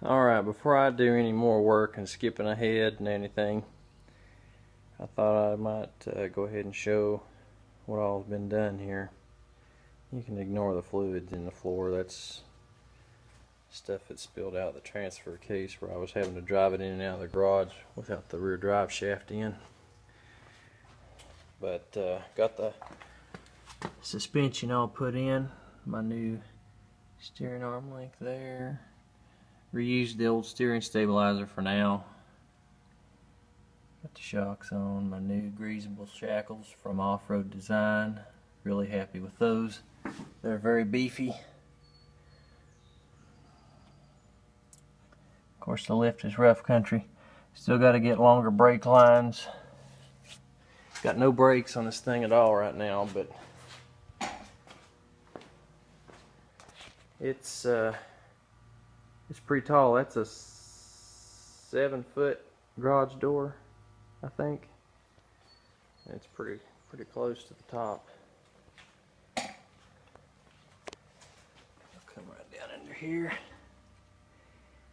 Alright, before I do any more work and skipping ahead and anything, I thought I might go ahead and show what all's been done here. You can ignore the fluids in the floor. That's stuff that spilled out of the transfer case where I was having to drive it in and out of the garage without the rear drive shaft in. But got the suspension all put in, my new steering arm link there. Reused the old steering stabilizer for now. Got the shocks on, my new greasable shackles from Off-Road Design. Really happy with those. They're very beefy. Of course the lift is rough country. Still got to get longer brake lines. Got no brakes on this thing at all right now, but it's pretty tall. That's a 7-foot garage door, I think. It's pretty close to the top. I'll come right down under here.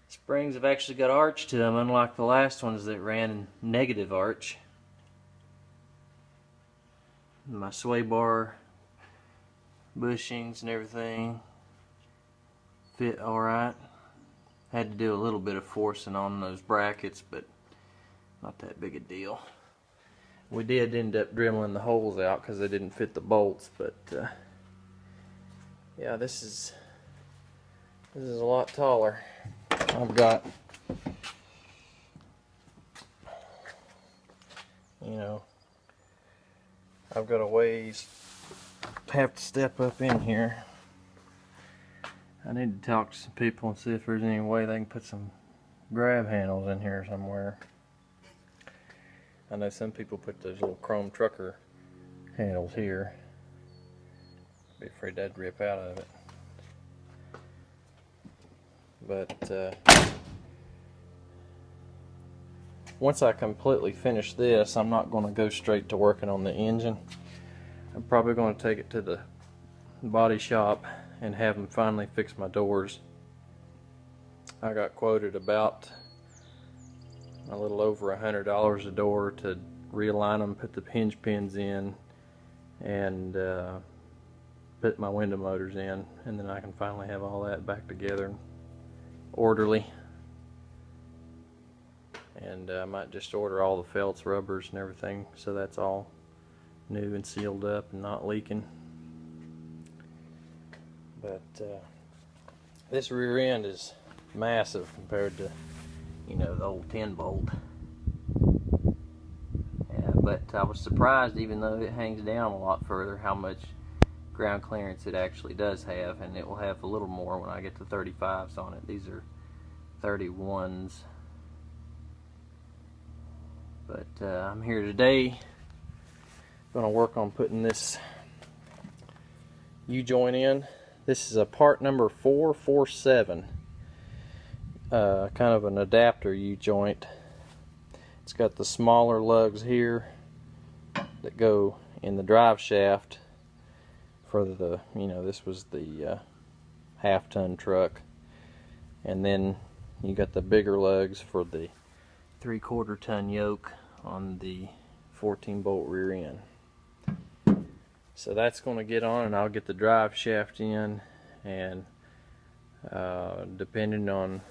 Springs have actually got arch to them, unlike the last ones that ran in negative arch. My sway bar bushings and everything fit alright. Had to do a little bit of forcing on those brackets, but not that big a deal. We did end up dribbling the holes out because they didn't fit the bolts, but yeah, this is a lot taller. I've got, I've got a ways, have to step up in here. I need to talk to some people and see if there's any way they can put some grab handles in here somewhere. I know some people put those little chrome trucker handles here. Be afraid that'd rip out of it. But once I completely finish this, I'm not going to go straight to working on the engine. I'm probably going to take it to the body shop and have them finally fix my doors. I got quoted about a little over $100 a door to realign them, put the hinge pins in, and put my window motors in, and then I can finally have all that back together orderly. And I might just order all the felts, rubbers, and everything, so that's all new and sealed up and not leaking. But this rear end is massive compared to, the old 10-bolt. Yeah, but I was surprised, even though it hangs down a lot further, how much ground clearance it actually does have, and it will have a little more when I get to 35s on it. These are 31s. But I'm here today, going to work on putting this U-joint in. This is a part number 447, kind of an adapter U-joint. It's got the smaller lugs here that go in the drive shaft for the, this was the half-ton truck, and then you got the bigger lugs for the 3/4 ton yoke on the 14-bolt rear end. So that's going to get on, and I'll get the drive shaft in, and depending on,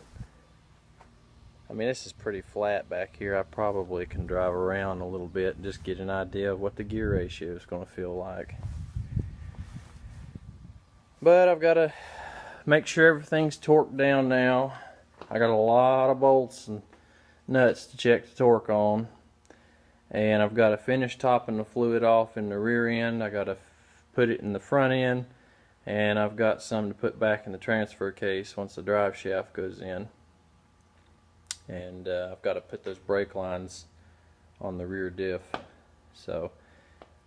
this is pretty flat back here. I probably can drive around a little bit and just get an idea of what the gear ratio is going to feel like. But I've got to make sure everything's torqued down now. I got a lot of bolts and nuts to check the torque on, and I've got to finish topping the fluid off in the rear end. I got to put it in the front end, and I've got some to put back in the transfer case once the drive shaft goes in. And I've got to put those brake lines on the rear diff. So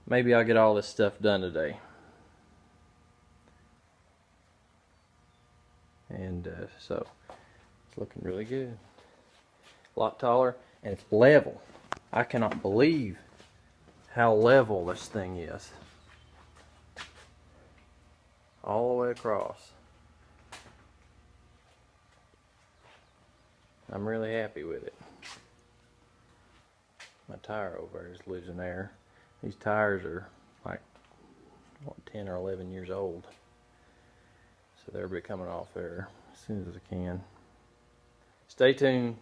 maybe I'll get all this stuff done today. And so it's looking really good. A lot taller, and it's level. I cannot believe how level this thing is. All the way across. I'm really happy with it. My tire over there is losing air. These tires are like, what, 10 or 11 years old. So they'll be coming off there as soon as I can. Stay tuned.